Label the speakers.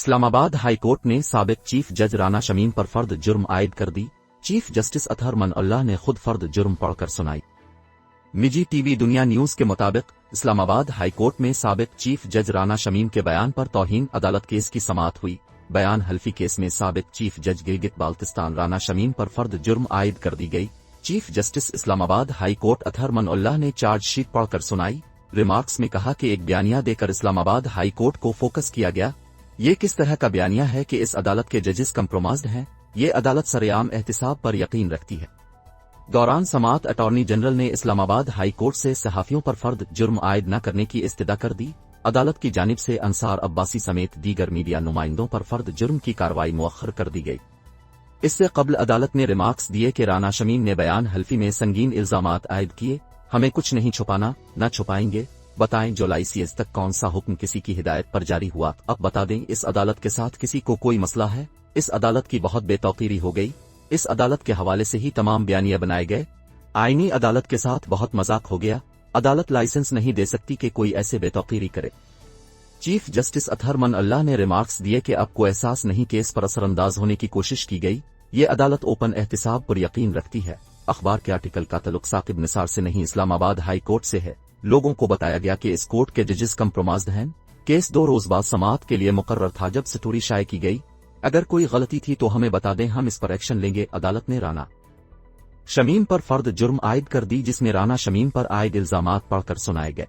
Speaker 1: Islamabad high court ने साबिक chief जज राना शमीम पर फर्द जुर्म आयद कर दी। चीफ जस्टिस अतहर मनअल्लाह ने खुद फर्द जुर्म पढ़कर सुनाई। निजी टीवी दुनिया न्यूज के मुताबिक इस्लामाबाद हाई कोर्ट में साबिक चीफ जज राना शमीम के बयान पर तौहीन अदालत केस की समाअत हुई। बयान हल्फी केस में साबिक चीफ जज गिलगित बाल्तिस्तान राना शमीम पर फर्द जुर्म आयद कर दी गई। Chief justice Islamabad high court Athar Minallah ने चार्जशीट पढ़कर सुनाई। रिमार्क्स में कहा कि एक बयानिया देकर इस्लामाबाद हाई कोर्ट को फोकस किया गया। ये किस तरह का बयानिया है कि इस अदालत के जजेस कंप्रोमाइज्ड हैं। ये अदालत सरेआम एहतिसाब पर यकीन रखती है। दौरान समाअत अटॉर्नी जनरल ने इस्लामाबाद हाई कोर्ट से सहाफियों पर फर्द जुर्म आयद न करने की इस्तदा कर दी। अदालत की जानिब से अंसार अब्बासी समेत दीगर मीडिया नुमाइंदों पर फर्द जुर्म की कार्रवाई मुअख्खर कर दी गई। इससे कबल अदालत ने रिमार्क्स दिए कि राना शमीम ने बयान हल्फी में संगीन इल्जामात आयद किए। हमें कुछ नहीं छुपाना, न छुपाएंगे। बताएं जुलाई सीएस तक कौन सा हुक्म किसी की हिदायत पर जारी हुआ। अब बता दें, इस अदालत के साथ किसी को कोई मसला है। इस अदालत की बहुत बेतौकीरी हो गई। इस अदालत के हवाले से ही तमाम बयानिया बनाए गए। आईनी अदालत के साथ बहुत मजाक हो गया। अदालत लाइसेंस नहीं दे सकती कि कोई ऐसे बेतौकीरी करे। चीफ जस्टिस अतहर मनअल्लाह ने रिमार्क्स दिए कि आपको एहसास नहीं केस पर असरअंदाज होने की कोशिश की गई। ये अदालत ओपन एहतिसाब पर यकीन रखती है। अखबार के आर्टिकल का तल्लुक साकिब निसार से नहीं, इस्लामाबाद हाई कोर्ट से है। लोगों को बताया गया कि इस कोर्ट के जजेस कंप्रोमाइज्ड हैं। केस 2 रोज बाद समाअत के लिए मुकर्रर था जब स्टोरी शाये की गई। अगर कोई गलती थी तो हमें बता दें, हम इस पर एक्शन लेंगे। अदालत ने राना शमीम पर फर्द जुर्म आयद कर दी, जिसमें राना शमीम पर आयद इल्जामात पढ़कर सुनाए गए।